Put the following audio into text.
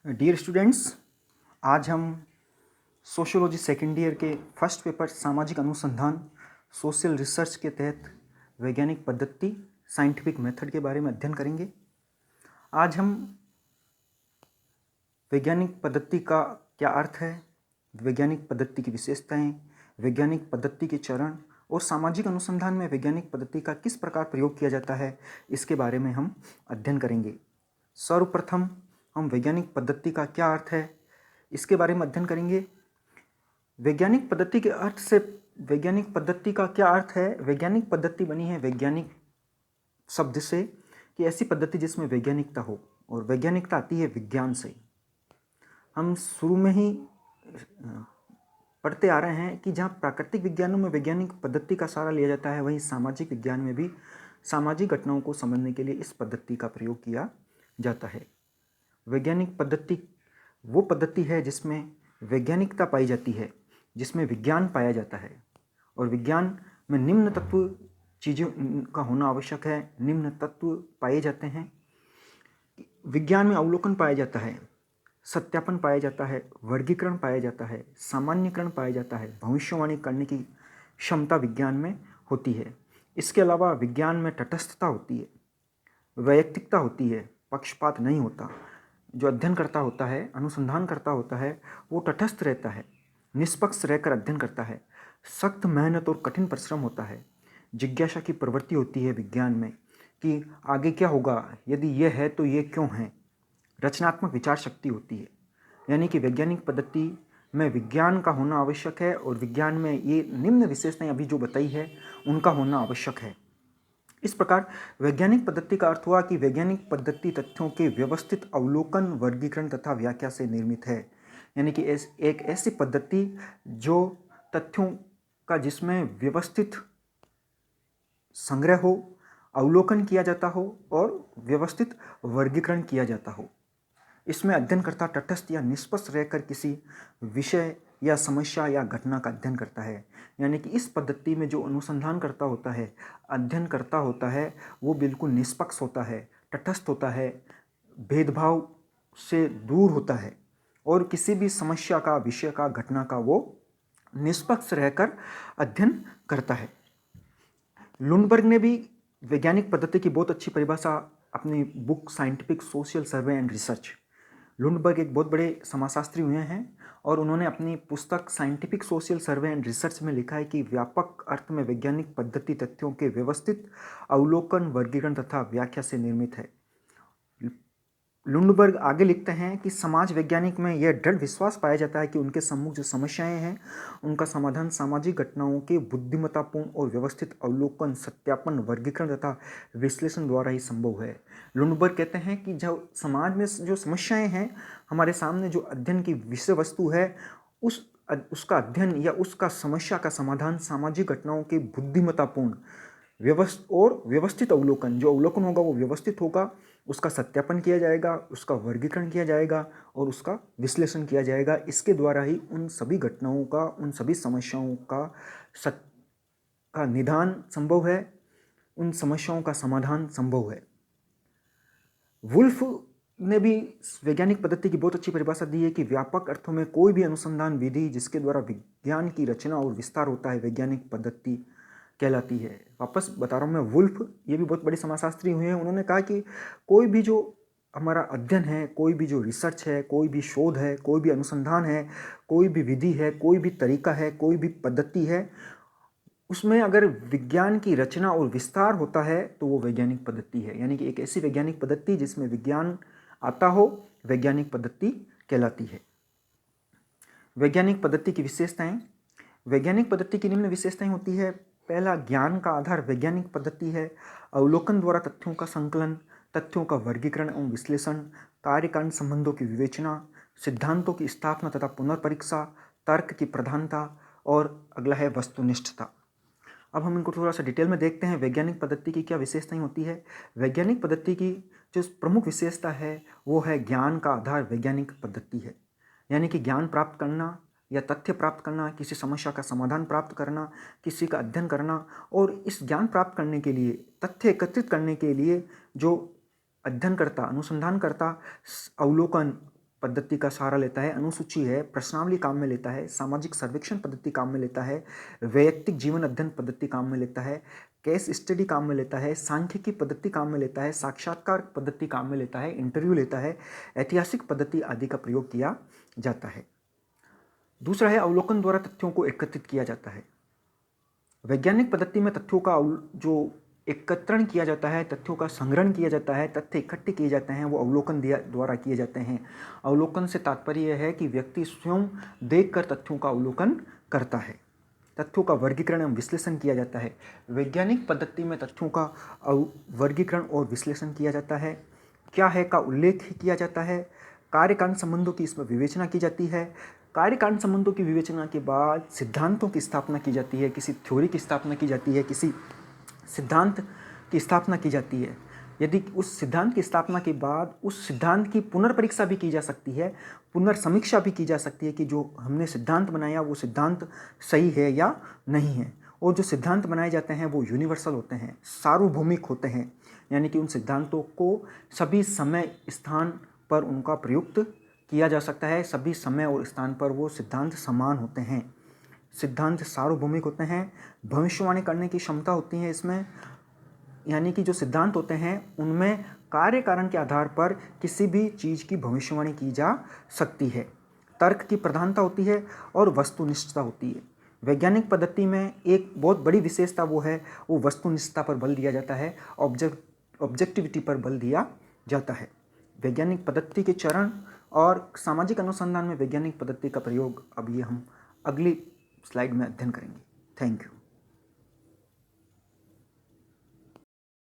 Dear students, आज हम sociology second year के फर्स्ट पेपर सामाजिक अनुसंधान सोशल रिसर्च के तहत वैज्ञानिक पद्धति साइंटिफिक मेथड के बारे में अध्ययन करेंगे। आज हम वैज्ञानिक पद्धति का क्या अर्थ है, वैज्ञानिक पद्धति की विशेषताएं, वैज्ञानिक पद्धति के चरण और सामाजिक अनुसंधान में वैज्ञानिक पद्धति का किस प्रकार प्रयोग किया जाता है, इसके बारे में हम अध्ययन करेंगे। सर्वप्रथम हम वैज्ञानिक पद्धति का क्या अर्थ है इसके बारे में अध्ययन करेंगे। वैज्ञानिक पद्धति के अर्थ से वैज्ञानिक पद्धति का क्या अर्थ है। वैज्ञानिक पद्धति बनी है वैज्ञानिक शब्द से कि ऐसी पद्धति जिसमें वैज्ञानिकता हो, और वैज्ञानिकता आती है विज्ञान से। हम शुरू में ही पढ़ते आ रहे हैं कि जहाँ प्राकृतिक विज्ञानों में वैज्ञानिक पद्धति का सहारा लिया जाता है, वहीं सामाजिक विज्ञान में भी सामाजिक घटनाओं को समझने के लिए इस पद्धति का प्रयोग किया जाता है। वैज्ञानिक पद्धति वो पद्धति है जिसमें वैज्ञानिकता पाई जाती है, जिसमें विज्ञान पाया जाता है, और विज्ञान में निम्न तत्व चीज़ों का होना आवश्यक है। निम्न तत्व पाए जाते हैं। विज्ञान में अवलोकन पाया जाता है, सत्यापन पाया जाता है, वर्गीकरण पाया जाता है, सामान्यीकरण पाया जाता है, भविष्यवाणी करने की क्षमता विज्ञान में होती है। इसके अलावा विज्ञान में तटस्थता होती है, वैयक्तिकता होती है, पक्षपात नहीं होता। जो अध्ययन करता होता है, अनुसंधान करता होता है, वो तटस्थ रहता है, निष्पक्ष रहकर अध्ययन करता है। सख्त मेहनत और कठिन परिश्रम होता है। जिज्ञासा की प्रवृत्ति होती है विज्ञान में कि आगे क्या होगा, यदि ये है तो ये क्यों है। रचनात्मक विचार शक्ति होती है। यानी कि वैज्ञानिक पद्धति में विज्ञान का होना आवश्यक है, और विज्ञान में ये निम्न विशेषताएं अभी जो बताई है उनका होना आवश्यक है। इस प्रकार वैज्ञानिक पद्धति का अर्थ हुआ कि वैज्ञानिक पद्धति तथ्यों के व्यवस्थित अवलोकन, वर्गीकरण तथा व्याख्या से निर्मित है। यानी कि एक ऐसी पद्धति जो तथ्यों का जिसमें व्यवस्थित संग्रह हो, अवलोकन किया जाता हो और व्यवस्थित वर्गीकरण किया जाता हो। इसमें अध्ययनकर्ता तटस्थ या निष्पक्ष रहकर किसी विषय या समस्या या घटना का अध्ययन करता है। यानी कि इस पद्धति में जो अनुसंधान करता होता है, अध्ययन करता होता है, वो बिल्कुल निष्पक्ष होता है, तटस्थ होता है, भेदभाव से दूर होता है, और किसी भी समस्या का, विषय का, घटना का वो निष्पक्ष रहकर अध्ययन करता है। लुंडबर्ग ने भी वैज्ञानिक पद्धति की बहुत अच्छी परिभाषा अपनी book scientific social survey and research. Lundberg एक बहुत बड़े समाजशास्त्री हुए हैं, और उन्होंने अपनी पुस्तक scientific social survey and research में लिखा है कि व्यापक अर्थ में वैज्ञानिक पद्धति तथ्यों के व्यवस्थित अवलोकन, वर्गीकरण तथा व्याख्या से निर्मित है। लुंडबर्ग आगे लिखते हैं कि समाज वैज्ञानिक में यह दृढ़ विश्वास पाया जाता है कि उनके सम्मुख जो समस्याएं हैं उनका समाधान सामाजिक घटनाओं के बुद्धिमत्तापूर्ण और व्यवस्थित अवलोकन, सत्यापन, वर्गीकरण तथा विश्लेषण द्वारा ही संभव है। लुंडबर्ग कहते हैं कि जो समाज में जो समस्याएं हैं, हमारे सामने जो अध्ययन की विषय वस्तु है, उसका अध्ययन या उसका समस्या का समाधान सामाजिक घटनाओं के बुद्धिमत्तापूर्ण व्यवस्थित अवलोकन, जो अवलोकन होगा वो व्यवस्थित होगा, उसका सत्यापन किया जाएगा, उसका वर्गीकरण किया जाएगा और उसका विश्लेषण किया जाएगा। इसके द्वारा ही उन सभी घटनाओं का, उन सभी समस्याओं का निदान संभव है, उन समस्याओं का समाधान संभव है। वुल्फ ने भी वैज्ञानिक पद्धति की बहुत अच्छी परिभाषा दी है कि व्यापक अर्थों में कोई भी अनुसंधान विधि जिसके द्वारा विज्ञान की रचना और विस्तार होता है, वैज्ञानिक पद्धति कहलाती है। वापस बता रहा हूँ मैं, वुल्फ ये भी बहुत बड़े समाजशास्त्री हुए हैं। उन्होंने कहा कि कोई भी जो हमारा अध्ययन है, कोई भी जो रिसर्च है, कोई भी शोध है, कोई भी अनुसंधान है, कोई भी विधि है, कोई भी तरीका है, कोई भी पद्धति है, उसमें अगर विज्ञान की रचना और विस्तार होता है तो वो वैज्ञानिक पद्धति है। यानी कि एक ऐसी वैज्ञानिक पद्धति जिसमें विज्ञान आता हो, वैज्ञानिक पद्धति कहलाती है। वैज्ञानिक पद्धति की विशेषताएं। वैज्ञानिक पद्धति की निम्न विशेषताएं होती है। पहला, ज्ञान का आधार वैज्ञानिक पद्धति है। अवलोकन द्वारा तथ्यों का संकलन, तथ्यों का वर्गीकरण एवं विश्लेषण, कार्यकारण संबंधों की विवेचना, सिद्धांतों की स्थापना तथा पुनर्परीक्षा, तर्क की प्रधानता, और अगला है वस्तुनिष्ठता। अब हम इनको थोड़ा सा डिटेल में देखते हैं। वैज्ञानिक पद्धति की क्या विशेषताएं होती है। वैज्ञानिक पद्धति की जो प्रमुख विशेषता है वो है ज्ञान का आधार वैज्ञानिक पद्धति है। यानी कि ज्ञान प्राप्त करना या तथ्य प्राप्त करना, किसी समस्या का समाधान प्राप्त करना, किसी का अध्ययन करना, और इस ज्ञान प्राप्त करने के लिए, तथ्य एकत्रित करने के लिए जो अध्ययन करता, अनुसंधान करता, अवलोकन, पद्धति का सहारा लेता है, अनुसूची है, प्रश्नावली काम में लेता है, सामाजिक सर्वेक्षण पद्धति काम में लेता है, वैयक्तिक जीवन अध्ययन पद्धति काम में लेता है, केस स्टडी काम में लेता है, सांख्यिकी पद्धति काम में लेता है, साक्षात्कार पद्धति काम में लेता है, इंटरव्यू लेता है, ऐतिहासिक पद्धति आदि का प्रयोग किया जाता है। दूसरा है अवलोकन द्वारा तथ्यों को एकत्रित किया जाता है। वैज्ञानिक पद्धति में तथ्यों का जो एकत्रण किया जाता है, तथ्यों का संग्रहण किया जाता है, तथ्य इकट्ठे किए जाते हैं, वो अवलोकन द्वारा किए जाते हैं। अवलोकन से तात्पर्य यह है कि व्यक्ति स्वयं देखकर तथ्यों का अवलोकन करता है। तथ्यों का वर्गीकरण एवं विश्लेषण किया जाता है। वैज्ञानिक पद्धति में तथ्यों का वर्गीकरण और विश्लेषण किया जाता है, क्या है का उल्लेख किया जाता है, कार्यकारण संबंधों की इसमें विवेचना की जाती है। कार्यकारण संबंधों की विवेचना के बाद सिद्धांतों की स्थापना की जाती है, किसी थ्योरी की स्थापना की जाती है, किसी सिद्धांत की स्थापना की जाती है। यदि उस सिद्धांत की स्थापना के बाद उस सिद्धांत की पुनर्परीक्षा भी की जा सकती है, पुनर्समीक्षा भी की जा सकती है कि जो हमने सिद्धांत बनाया वो सिद्धांत सही है या नहीं है। और जो सिद्धांत बनाए जाते हैं वो यूनिवर्सल होते हैं, सार्वभौमिक होते हैं, यानी कि उन सिद्धांतों को सभी समय स्थान पर उनका प्रयुक्त किया जा सकता है। सभी समय और स्थान पर वो सिद्धांत समान होते हैं। सिद्धांत सार्वभौमिक होते हैं, भविष्यवाणी करने की क्षमता होती है इसमें, यानी कि जो सिद्धांत होते हैं उनमें कार्य कारण के आधार पर किसी भी चीज़ की भविष्यवाणी की जा सकती है। तर्क की प्रधानता होती है और वस्तुनिष्ठता होती है। वैज्ञानिक पद्धति में एक बहुत बड़ी विशेषता वो है, वो वस्तुनिष्ठता पर बल दिया जाता है, ऑब्जेक्टिविटी पर बल दिया जाता है। वैज्ञानिक पद्धति के चरण और सामाजिक अनुसंधान में वैज्ञानिक पद्धति का प्रयोग अब ये हम अगली स्लाइड में अध्ययन करेंगे। Thank you.